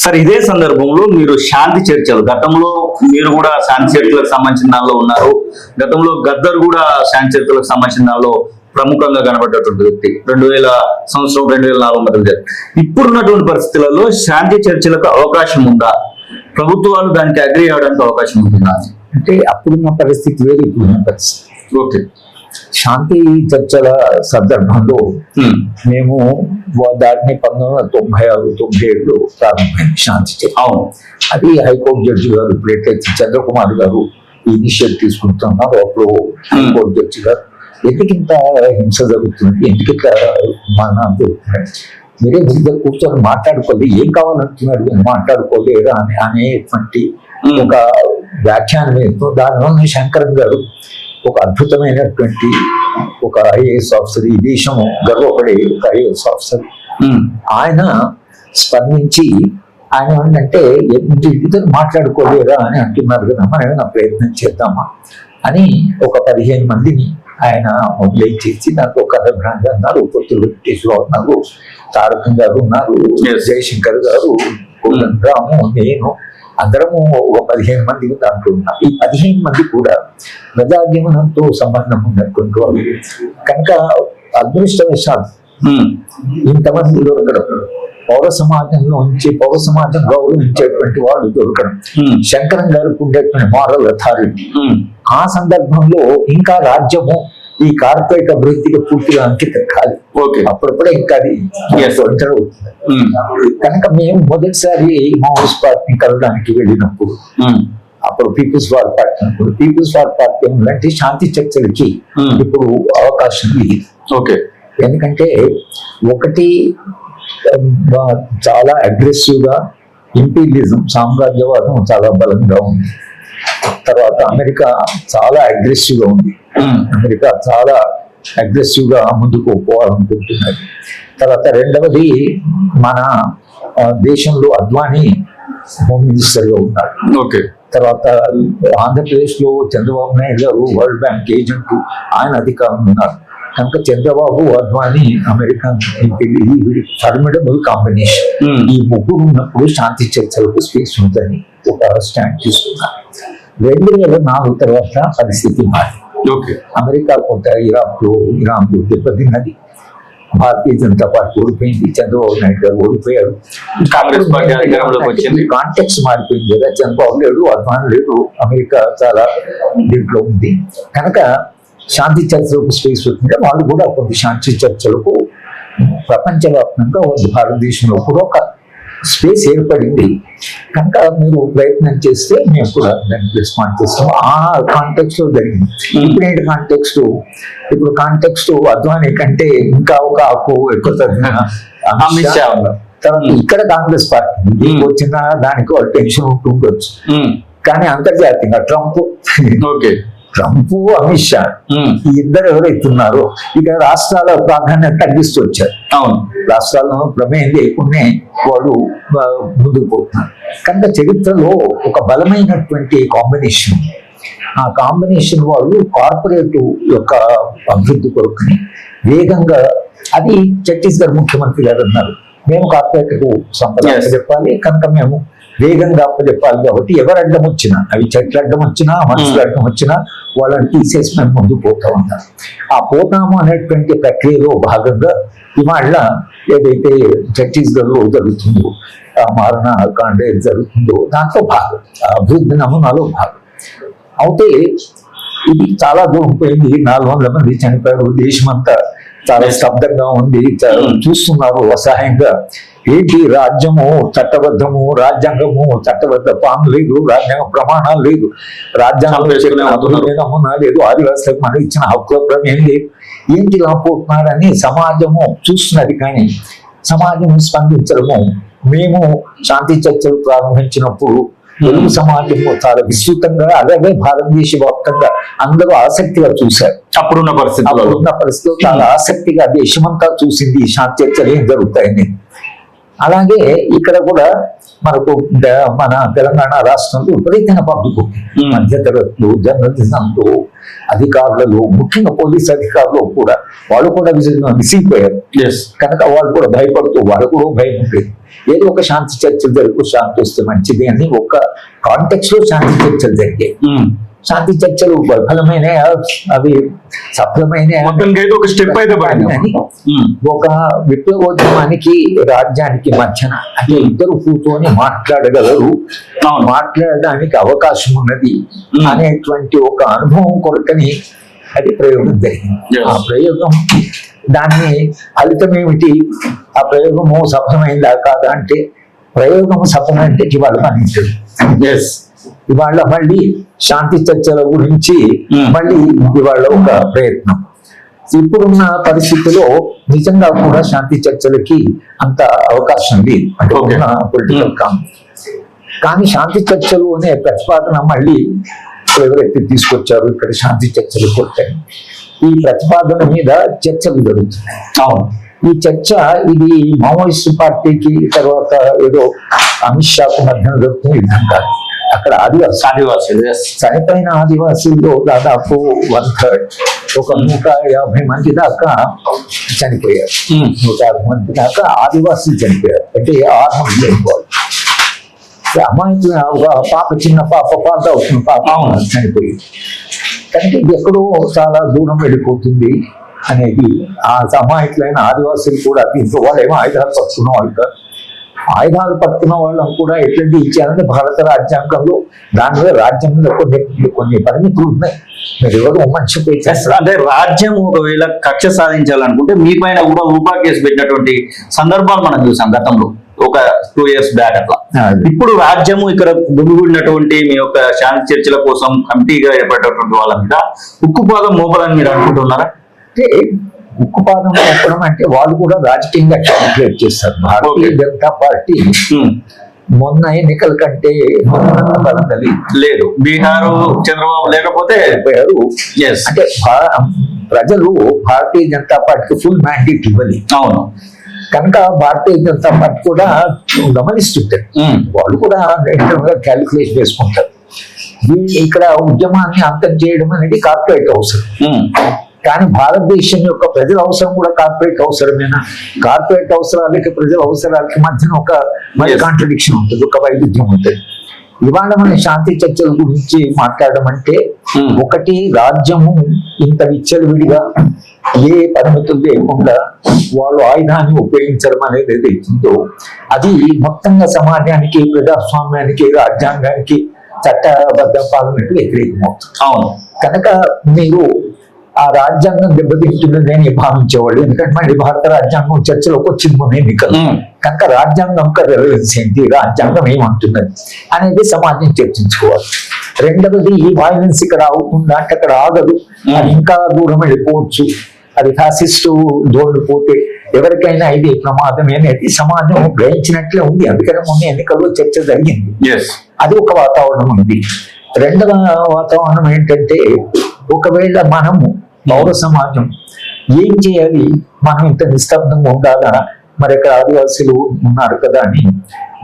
Sir ఇదే సందర్భంలో మీరు శాంతి చర్చలు గతంలో మీరు కూడా శాంతి చర్చలకు సంబంధించిన దానిలో ఉన్నారు. గతంలో గద్దర్ కూడా శాంతి చర్చలకు సంబంధించిన దానిలో ప్రముఖంగా కనబడ్డటువంటి వ్యక్తి 2004 మధ్య. ఇప్పుడున్నటువంటి పరిస్థితులలో శాంతి చర్చలకు అవకాశం ఉందా? ప్రభుత్వాలు దానికి అగ్రి అవ్వడానికి అవకాశం ఉంటుందా? అంటే అప్పుడున్న పరిస్థితి వేరు, ఇప్పుడున్న పరిస్థితి. ఓకే. శాంతి చర్చల సందర్భంలో మేము దాటిని 1996-97లో ప్రారంభమైంది శాంతి చర్చ. అవును, అది హైకోర్టు జడ్జి గారు ఇప్పుడైతే చంద్రకుమార్ గారు ఇనిషియేటివ్ తీసుకుంటున్నారు. అప్పుడు హైకోర్టు జడ్జి గారు ఎందుకు ఇంత హింస జరుగుతుంది, ఎందుకు ఇట్లా మన జరుగుతున్నాయి, మీరే ముందు కూర్చొని మాట్లాడుకోవాలి, ఏం కావాలంటున్నారు మాట్లాడుకోలేరా అని అనేటువంటి ఒక వ్యాఖ్యానం ఏంటో దానివల్ల శంకరన్ గారు ఒక అద్భుతమైనటువంటి ఒక ఐఏఎస్ ఆఫీసర్, ఈ దేశం గర్వపడే ఒక ఐఏఎస్ ఆఫీసర్, ఆయన స్పందించి ఆయన ఏంటంటే ఇద్దరు మాట్లాడుకోలేరా అని అంటున్నారు కదా, మనం ఏమైనా ప్రయత్నం చేద్దామా అని ఒక 15 మందిని ఆయన మొబిలైజ్ చేసి దాంట్లో కథభ్రాంతి అన్నారు, పొత్తులు వెంకటేశ్వరరావు ఉన్నారు, తారకం గారు ఉన్నారు, జయశంకర్ గారు, రాము, నేను అందరము ఒక 15 మంది దాంట్లో ఉన్నాం. ఈ 15 మంది కూడా ప్రజాజీవనంతో సంబంధం ఉన్నటువంటి వాళ్ళు కనుక అదృష్టవశాలు ఇంతమంది దొరకడం, పౌర సమాజం గౌరవించేటువంటి వాళ్ళు దొరకడం, శంకరన్ గారికి ఉండేటువంటి మారల్ అథారిటీ, ఆ సందర్భంలో ఇంకా రాజ్యము ఈ కార్పొరేట్ అభివృద్ధికి పూర్తిగా అంకితం కాదు. అప్పుడప్పుడే ఇంకా అది కనుక మేము మొదటిసారి మావోయిస్ట్ పార్టీని కలవడానికి వెళ్ళినప్పుడు అప్పుడు పీపుల్స్ వార్ పార్టీ లాంటి శాంతి చర్చలకి ఇప్పుడు అవకాశం లేదు. ఎందుకంటే ఒకటి చాలా అగ్రెసివ్ గా ఇంపీరియలిజం, సామ్రాజ్యవాదం చాలా బలంగా ఉంది. తర్వాత అమెరికా చాలా అగ్రెసివ్ గా ఉంది, అమెరికా చాలా అగ్రెసివ్ గా ముందుకు పోవాలనుకుంటున్నది. తర్వాత రెండవది మన దేశంలో అద్వానీ హోమ్ మినిస్టర్ గా ఉన్నాడు. తర్వాత ఆంధ్రప్రదేశ్ లో చంద్రబాబు నాయుడు గారు వరల్డ్ బ్యాంక్ ఏజెంట్, ఆయన అధికారం ఉన్నారు. కనుక Chandrababu, Advani, American formidable combination. ఈ ముగ్గురు ఉన్నప్పుడు శాంతి చర్చలకు స్పేస్ ఉందని ఒక స్టాండ్ తీసుకున్నారు. 2004 తర్వాత పరిస్థితి మారింది. అమెరికా కొంత ఇరాన్ దెబ్బతిన్నది, భారతీయ జనతా పార్టీ ఓడిపోయింది, చంద్రబాబు నాయుడు గారు ఓడిపోయారు, కాంగ్రెస్ పార్టీ అధికారంలోకి వచ్చింది. కాంటెక్స్ మారిపోయింది కదా, చంద్రబాబు లేడు, అద్వానీ లేడు, అమెరికా చాలా దీంట్లో ఉంది. కనుక శాంతి చర్చలకు స్పేస్ వచ్చింటే వాళ్ళు కూడా కొన్ని శాంతి చర్చలకు ప్రపంచవ్యాప్తంగా భారతదేశంలో కూడా ఒక స్పేస్ ఏర్పడింది. కనుక మీరు ప్రయత్నం చేస్తే మేము కూడా దాన్ని రెస్పాండ్ చేస్తాము. ఆ కాంటెక్స్ట్ లో జరిగింది. ఇప్పుడేంటి కాంటెక్స్ట్? ఇప్పుడు కాంటెక్స్ట్ అద్వానీ కంటే ఇంకా ఒక ఎక్కువ అమిత్ షా తర్వాత ఇక్కడ కాంగ్రెస్ పార్టీ వచ్చిన దానికి టెన్షన్ ఉంటుండొచ్చు, కానీ అంతర్జాతీయంగా ట్రంప్, అమిత్ షా ఈ ఇద్దరు ఎవరైతున్నారో ఇక రాష్ట్రాల ప్రాధాన్యత తగ్గిస్తూ వచ్చారు. రాష్ట్రాలను ప్రమేయం లేకుండానే వాడు ముందుకు పోతున్నారు. కనుక చరిత్రలో ఒక బలమైనటువంటి కాంబినేషన్, ఆ కాంబినేషన్ వాళ్ళు కార్పొరేట్ యొక్క అభివృద్ధి కొరకుని వేగంగా, అది ఛత్తీస్గఢ్ ముఖ్యమంత్రి గారు అన్నారు, మేము కార్పొరేట్ కు సంప్రదాయం చెప్పాలి, కనుక మేము వేగంగా చెప్పాలి. కాబట్టి ఎవరు అడ్డం వచ్చినా, అవి చెట్లు అడ్డం వచ్చినా, మనుషులు అడ్డం వచ్చినా వాళ్ళని తీసేసి మేము ముందు పోతా ఉంటాం. ఆ పోతాము అనేటువంటి ప్రక్రియలో భాగంగా ఇవాళ ఏదైతే ఛత్తీస్గఢ్ లో జరుగుతుందో, మారణ కాండ జరుగుతుందో దాంట్లో భాగం, అభివృద్ధి నమూనాలో భాగం. అయితే ఇది చాలా దూరం పోయింది, 400 మంది చనిపోయారు, దేశమంతా చాలా స్తబ్దంగా ఉంది, చూస్తున్నారు అసహాయంగా. ఏంటి రాజ్యము చట్టబద్ధము, రాజ్యాంగము చట్టబద్ధ పాలన లేదు, రాజ్యాంగ ప్రమాణాలు లేదు, రాజ్యాంగం నమూనా లేదు, ఆదివాసులకు మనం ఇచ్చిన హక్కుల ప్రమేయం లేదు, ఏంటి ఇలా పోతున్నారని సమాజము చూస్తున్నది. కానీ సమాజం స్పందించడము, మేము శాంతి చర్చలు ప్రారంభించినప్పుడు తెలుగు సమాజంలో చాలా విస్తృతంగా, అలాగే భారతదేశ వ్యాప్తంగా అందరూ ఆసక్తిగా చూశారు. అప్పుడున్న పరిస్థితుల్లో చాలా ఆసక్తిగా దేశమంతా చూసింది శాంతి చర్చలు ఏం జరుగుతాయని. అలాగే ఇక్కడ కూడా మనకు మన తెలంగాణ రాష్ట్రంలో విపరీతంగా పబ్లిక్ మధ్యతరగతులు జర్నలిజంలో అధికారులలో ముఖ్యంగా పోలీస్ అధికారులు కూడా వాళ్ళు కూడా విసిగిపోయారు. కనుక వాళ్ళు కూడా భయపడుతూ వాళ్ళు కూడా భయం ఉంటుంది. ఏదో ఒక శాంతి చర్చలు జరుగు, శాంతి వస్తే మంచిది అని ఒక కాంటెక్స్ట్ లో శాంతి చర్చలు జరిగాయి. శాంతి చర్చలు విఫలమైన అవి సఫలమైన ఒక స్టెప్ అయితే అని ఒక విప్లవోద్యమానికి రాజ్యానికి మధ్యన అంటే ఇద్దరు కూర్చొని మాట్లాడగలరు, మాట్లాడడానికి అవకాశం ఉన్నది అనేటువంటి ఒక అనుభవం కొరకని అది ప్రయోగం జరిగింది. ఆ ప్రయోగం దాన్ని ఫలితం ఏమిటి, ఆ ప్రయోగము సఫలమైందా కాదా అంటే ప్రయోగం సఫలమైంటే ఇవాళ పనించదు. ఇవాళ మళ్ళీ శాంతి చర్చల గురించి మళ్ళీ ఇవాళ ఒక ప్రయత్నం. ఇప్పుడున్న పరిస్థితిలో నిజంగా కూడా శాంతి చర్చలకి అంత అవకాశం లేదు అంటే పొలిటికల్ కానీ శాంతి చర్చలు అనే ప్రతిపాదన మళ్ళీ ఎవరైతే తీసుకొచ్చారు ఇక్కడ శాంతి చర్చలు కొట్టాయి. ఈ ప్రతిపాదన మీద చర్చలు జరుగుతున్నాయి. అవును, ఈ చర్చ ఇది మావోయిస్ట్ పార్టీకి తర్వాత ఏదో అమిత్ షాకు మధ్యన జరుగుతున్న యుద్ధం కాదు. అక్కడ ఆదివాసులు చనిపోయిన ఆదివాసుల్లో దాదాపు 1/3 ఒక 150 మంది దాకా చనిపోయారు. 150 మంది దాకా ఆదివాసులు చనిపోయారు. అంటే 6 మంది చనిపోవాలి. అమాయకులు ఒక పాప, చిన్న పాప, పాత అవుతున్న పాప చనిపోయింది. కనుక ఇది ఎక్కడో చాలా దూరం వెళ్ళిపోతుంది అనేది ఆ అమాయకులైన ఆదివాసులు కూడా దీంట్లో వాళ్ళు ఏమో ఆయుధాలు పట్టుకున్న వాళ్ళు ఆయుధాలు పట్టుకున్న వాళ్ళని కూడా ఎట్లాంటి ఇచ్చారంటే భారత రాజ్యాంగంలో దాని మీద రాజ్యం మీద కొన్ని పరిమితులు ఉన్నాయి. మీరు ఎవరు మర్చిపోయి చేస్తారు అంటే రాజ్యం ఒకవేళ కక్ష సాధించాలనుకుంటే మీ పైన కూడా ఊపా కేసు పెట్టినటువంటి సందర్భాలు మనం చూసాం గతంలో ఒక 2 years బ్యాక్ అట్లా. ఇప్పుడు రాజ్యము ఇక్కడ గుమిగూడినటువంటి మీ యొక్క శాంతి చర్చల కోసం కమిటీగా ఏర్పడినటువంటి వాళ్ళ మీద ఉక్కుపాదం మోపాలని మీరు అనుకుంటున్నారా? అంటే ఉక్కుపాదం మోపడం అంటే వాళ్ళు కూడా రాజకీయంగా క్యాలిక్యులేట్ చేస్తారు. భారతీయ జనతా పార్టీ మొన్న ఎన్నికల కంటే లేదు, బీహార్ చంద్రబాబు లేకపోతే అంటే ప్రజలు భారతీయ జనతా పార్టీకి ఫుల్ మ్యాండేట్ ఇవ్వాలి. అవును, కనుక భారతీయ జనతా పార్టీ కూడా గమనిస్తుంటారు. వాళ్ళు కూడా క్యాలిక్యులేషన్ వేసుకుంటారు. ఇక్కడ ఉద్యమాన్ని అంతం చేయడం అనేది కార్పొరేట్ అవసరం. కానీ భారతదేశం యొక్క ప్రజల అవసరం కూడా కార్పొరేట్ అవసరమేనా? కార్పొరేట్ అవసరాలకి ప్రజల అవసరాలకి మధ్యన ఒక కాంట్రడిక్షన్ ఉంటుంది, ఒక వైవిధ్యం ఉంటుంది. ఇవాళ మన శాంతి చర్చల గురించి మాట్లాడడం అంటే ఒకటి రాజ్యము ఇంత విచ్చలవిడిగా ఏ పరిమితులు లేకుండా వాళ్ళు ఆయుధాన్ని ఉపయోగించడం అనేది ఏదైతుందో అది మొత్తంగా సమాజానికి, ప్రజాస్వామ్యానికి, రాజ్యాంగానికి, చట్టబద్ధ పాలనకు వ్యతిరేకమవుతుంది. అవును, కనుక మీరు ఆ రాజ్యాంగం దెబ్బతింటున్నది అని భావించేవాళ్ళు. ఎందుకంటే మళ్ళీ భారత రాజ్యాంగం చర్చలోకి వచ్చింది మన ఎన్నికలు. కనుక రాజ్యాంగం రెలవెన్స్ ఏంటి, రాజ్యాంగం ఏమంటున్నది అనేది సమాజం చర్చించుకోవాలి. రెండవది ఈ వైలెన్స్ ఇక్కడ అవుతుందా అంటే అక్కడ ఆగదు, అది ఇంకా దూరం వెళ్ళిపోవచ్చు. అది ఫ్యాసిస్టు ధోరణి పోతే ఎవరికైనా ఇది ప్రమాదమే అనేది సమాజం గ్రహించినట్లే ఉంది. అందుకనే మొన్న ఎన్నికల్లో చర్చ జరిగింది. అది ఒక వాతావరణం ఉంది. రెండవ వాతావరణం ఏంటంటే ఒకవేళ మనము పౌర సమాజం ఏం చేయాలి, మనం ఇంత నిస్తబ్దంగా ఉండాలా, మరి ఇక్కడ ఆదివాసులు ఉన్నారు కదా అని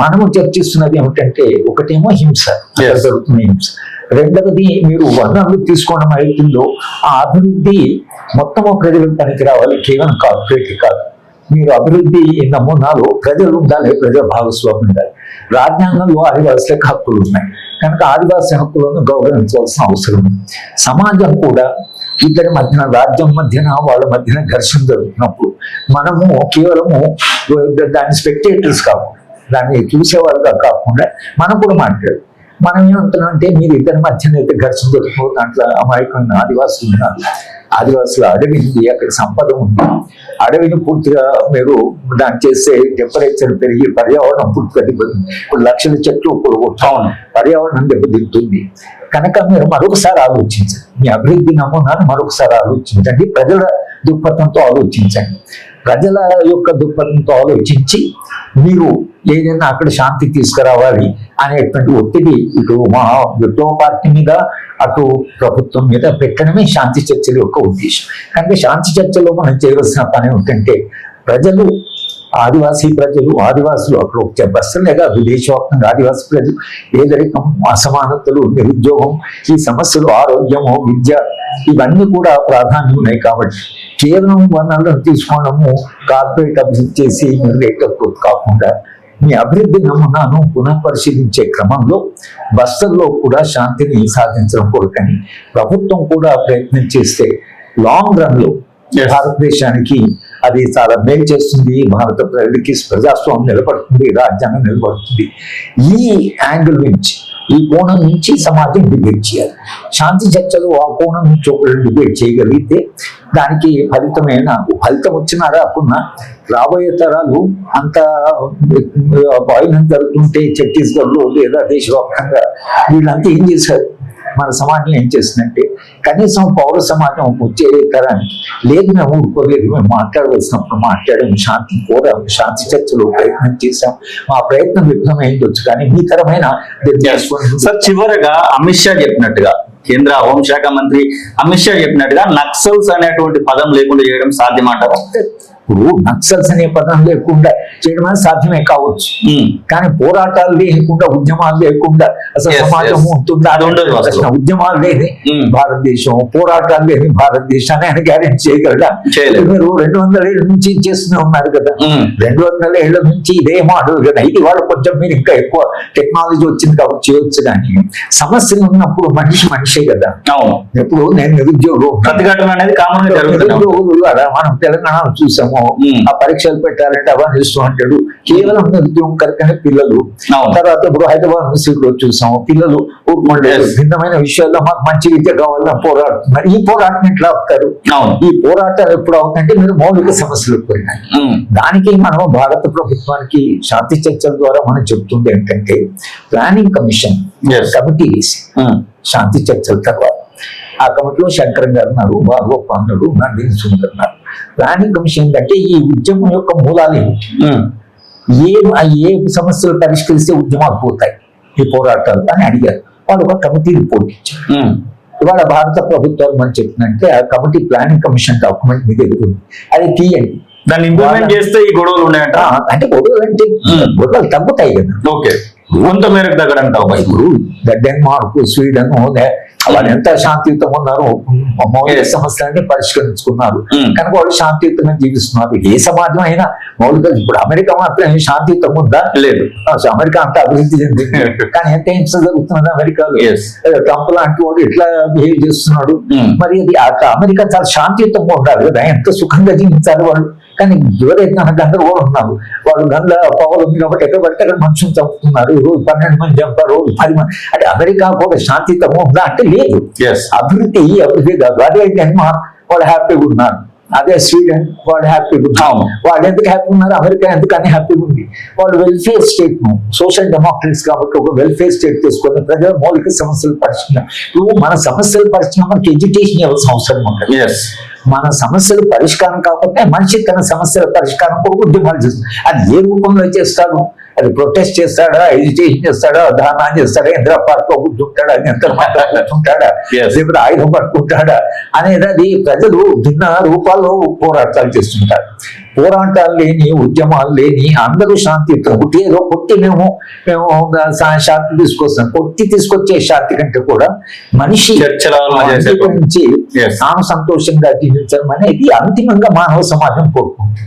మనము చర్చిస్తున్నది ఏమిటంటే ఒకటేమో హింస, జరుగుతున్న హింస. రెండవది మీరు వనరులు తీసుకోవడం అవుతుందో ఆ అభివృద్ధి మొత్తము ప్రజలకు పనికి రావాలి, కేవలం కార్పొరేట్ కాదు. మీరు అభివృద్ధి నమూనాలో ప్రజలు ఉండాలి, ప్రజల భాగస్వామ్యం ఉండాలి. రాజ్యాంగంలో ఆదివాసులకు హక్కులు ఉన్నాయి కనుక ఆదివాసీ హక్కులను గౌరవించవలసిన అవసరం ఉంది. సమాజం కూడా ఇద్దరి మధ్యన, రాజ్యం మధ్యన, వాళ్ళ మధ్యన ఘర్షణ జరుగుతున్నప్పుడు మనము కేవలము దాన్ని స్పెక్టేటర్స్ కాకుండా, దాన్ని చూసేవాళ్ళుగా కాకుండా మనం కూడా మాట్లాడు. మనం ఏమంటున్నాం అంటే మీరు ఇద్దరి మధ్యన అయితే ఘర్షణ జరుగుతుంది, దాంట్లో అమాయకమైన ఆదివాసులు ఉన్నారు, ఆదివాసుల అడవి ఉంది, అక్కడ సంపద ఉంది. అడవిని పూర్తిగా మీరు దాన్ని చేస్తే టెంపరేచర్ పెరిగి పర్యావరణం పూర్తిగా దెబ్బతింది. ఇప్పుడు లక్షల చెట్లు పొడగొట్టాను, పర్యావరణం దెబ్బతింటుంది. కనుక మీరు మరొకసారి ఆలోచించండి, మీ అభివృద్ధి నమూనాను మరొకసారి ఆలోచించండి, ప్రజల దృక్పథంతో ఆలోచించండి. ప్రజల యొక్క దృక్పథంతో ఆలోచించి మీరు ఏదైనా అక్కడ శాంతి తీసుకురావాలి అనేటువంటి ఒత్తిడి ఇటు మా విప్లవ పార్టీ మీద, అటు ప్రభుత్వం మీద పెట్టడమే శాంతి చర్చల యొక్క ఉద్దేశం. కనుక శాంతి చర్చలో మనం చేయవలసిన పని ఏమిటంటే ప్రజలు ఆదివాసీ ప్రజలు, ఆదివాసులు అక్కడ ఒక బస్సులే కాదు, దేశవ్యాప్తంగా ఆదివాసీ ప్రజలు పేదరికం, అసమానతలు, నిరుద్యోగం, ఈ సమస్యలు, ఆరోగ్యము, విద్య, ఇవన్నీ కూడా ప్రాధాన్యం ఉన్నాయి. కాబట్టి కేవలం వనరులను తీసుకోవడము, కార్పొరేట్ అభివృద్ధి చేసి రేట్ కాకుండా మీ అభివృద్ధి నమూనాను పునఃపరిశీలించే క్రమంలో బస్తర్లో కూడా శాంతిని సాధించడం కొరకని ప్రభుత్వం కూడా ప్రయత్నం చేస్తే లాంగ్ రన్ లో భారతదేశానికి అది చాలా మేలు చేస్తుంది. భారత ప్రజలకి ప్రజాస్వామ్యం నిలబడుతుంది, రాజ్యాంగం నిలబడుతుంది. ఈ యాంగిల్ నుంచి, ఈ కోణం నుంచి సమాజం డిబేట్ చేయాలి. శాంతి చర్చలు ఆ కోణం నుంచి ఒకరు డిబేట్ చేయగలిగితే దానికి ఫలితం వచ్చినా రాకున్నా రాబోయే తరాలు అంత వైనం జరుగుతుంటే ఛత్తీస్గఢ్లో లేదా దేశవ్యాప్తంగా వీళ్ళంతా ఏం చేశారు, మన సమాజం ఏం చేస్తుందంటే కనీసం పౌర సమాజం వచ్చే తరానికి లేదు, మేము ఊరుకోలేదు, మేము మాట్లాడవలసినప్పుడు మాట్లాడాము, శాంతి కోరాము, శాంతి చర్చలు ప్రయత్నం చేశాం, మా ప్రయత్నం విఫలమైందొచ్చు, కానీ మీ తరమైన సార్ చివరగా అమిత్ షా చెప్పినట్టుగా, కేంద్ర హోంశాఖ మంత్రి అమిత్ షా చెప్పినట్టుగా నక్సల్స్ అనేటువంటి పదం లేకుండా చేయడం సాధ్యమంటారా? ఇప్పుడు నక్సల్స్ అనే పదం లేకుండా చేయడం అనేది సాధ్యమే కావచ్చు, కానీ పోరాటాలు లేకుండా, ఉద్యమాలు లేకుండా అసలు సమాజం ఉంటుందా? ఉద్యమాలు లేని భారతదేశం, పోరాటాలు లేని భారతదేశాన్ని ఆయన గ్యారెంటీ చేయగలడా? మీరు 200 ఏళ్ల నుంచి చేస్తూనే ఉన్నారు కదా, 200 ఏళ్ల నుంచి ఇదే మోడల్ కదా. ఇది వాళ్ళు కొంచెం మీరు ఇంకా ఎక్కువ టెక్నాలజీ వచ్చింది కాబట్టి చేయొచ్చు, కానీ సమస్యలు ఉన్నప్పుడు మనిషే కదా. ఎప్పుడు నేను నిరుద్యోగం ప్రతిఘటన అనేది కామన్ గా జరుగుతుంది. మనం తెలంగాణలో చూసాము, ఆ పరీక్షలు పెట్టాలంటే అవన్నీ ఇస్తూ అంటాడు, కేవలం నిరుద్యోగం కనుకనే పిల్లలు. తర్వాత ఇప్పుడు హైదరాబాద్ యూనివర్సిటీలో చూసాము, పిల్లలు భిన్నమైన విషయాల్లో మాకు మంచి విద్య కావాలని పోరాడుతున్నారు. ఈ పోరాటం ఎట్లా అవుతారు? ఈ పోరాటాలు ఎప్పుడు అవుతాయంటే మీరు మౌలిక సమస్యలు పోయినాయి. దానికి మనం భారత ప్రభుత్వానికి శాంతి చర్చల ద్వారా మనం చెప్తుంది ఏంటంటే ప్లానింగ్ కమిషన్ కమిటీ వేసి శాంతి చర్చల తర్వాత ఆ కమిటీలో శంకరం గారు ఉన్నారు, భాగవపానుడు, నందిని సుందర్ ఉన్నారు. ప్లానింగ్ కమిషన్ అంటే ఈ ఉద్యమం యొక్క మూలాలు ఏ సమస్యలు పరిష్కరిస్తే ఉద్యమాలు పోతాయి, ఈ పోరాటాలు అని అడిగారు. వాళ్ళు ఒక కమిటీ రిపోర్ట్ ఇచ్చారు. ఇవాళ భారత ప్రభుత్వాలు మనం చెప్తుందంటే ఆ కమిటీ ప్లానింగ్ కమిషన్ డాక్యుమెంట్ మీద ఎదుగుతుంది, అది తీయండి, దాన్ని ఇంప్లిమెంట్ చేస్తే ఈ గొడవలు ఉన్నాయంట. అంటే గొడవలు తగ్గుతాయి కదా. ఓకే, కొంత మేరకు తగ్గడంటావు. ఇప్పుడు డెన్మార్క్, స్వీడన్ వాళ్ళు ఎంత శాంతియుతంగా ఉన్నారు, మౌలిక సమస్యలన్నీ పరిష్కరించుకున్నారు కనుక వాళ్ళు శాంతియుతంగా జీవిస్తున్నారు. ఏ సమాజం అయినా మౌలిక, ఇప్పుడు అమెరికా మాత్రం శాంతియుతంగా ఉందా? లేదు. అమెరికా అంతా అభివృద్ధి చెందింది, కానీ ఎంత హింస జరుగుతున్నది అమెరికాలో. ట్రంప్ లాంటి వాడు ఎట్లా బిహేవ్ చేస్తున్నాడు, మరి అది అమెరికా చాలా శాంతియుతంగా ఉండాలి కదా, ఎంత సుఖంగా జీవించాలి వాళ్ళు. కానీ ఎవరైతే గందరగోళం ఉన్నారు, వాళ్ళు గంద పవర్ ఉంది కాబట్టి ఎక్కడ పడితే అక్కడ మనుషులు చంపుతున్నారు, రోజు 12 మంది చంపారు, రోజు 10 మంది. అంటే అమెరికా కూడా శాంతియుతంగా ఉందా అంటే లేదు. అభివృద్ధి కాదు. అదే డెన్మార్క్ వాళ్ళు హ్యాపీగా ఉన్నారు, అదే స్వీడన్ వాళ్ళు హ్యాపీగా ఉన్నారు. వాళ్ళు ఎందుకు హ్యాపీ ఉన్నారు? అమెరికా ఎందుకని హ్యాపీగా ఉంది? వాళ్ళు వెల్ఫేర్ స్టేట్ ను, సోషల్ డెమోక్రట్స్ కాబట్టి ఒక వెల్ఫేర్ స్టేట్ తీసుకొని ప్రజల మౌలిక సమస్యలు పరిష్కరించారు. ఇప్పుడు మన సమస్యలు పరిష్కారం మనకి ఎడ్యుకేషన్ ఇవ్వాల్సిన అవసరం ఉంటుంది. మన సమస్యలు పరిష్కారం కాకపోతే మనిషి తన సమస్యల పరిష్కారం కూడా ఉద్యమాలు చేస్తుంది. అది ఏ రూపంలో చేస్తాడు? అది ప్రొటెస్ట్ చేస్తాడా, ఎడ్యుకేషన్ చేస్తాడా, దానం చేస్తాడా, ఇందిరా పార్క్ లో కూర్చుంటాడా, ఎంత కూర్చుంటాడా, లేకపోతే ఆయుధం పట్టుకుంటాడా అనేది అది ప్రజలు భిన్న రూపాల్లో పోరాటాలు చేస్తుంటారు. పోరాటాలు లేని, ఉద్యమాలు లేని, అందరూ శాంతియుతం ఏదో కొట్టి మేము శాంతి తీసుకొస్తాం. కొట్టి తీసుకొచ్చే శాంతి కంటే కూడా మనిషి నుంచి తాను సంతోషంగా జీవించడం అనేది అంతిమంగా మానవ సమాజం కోరుకుంటుంది.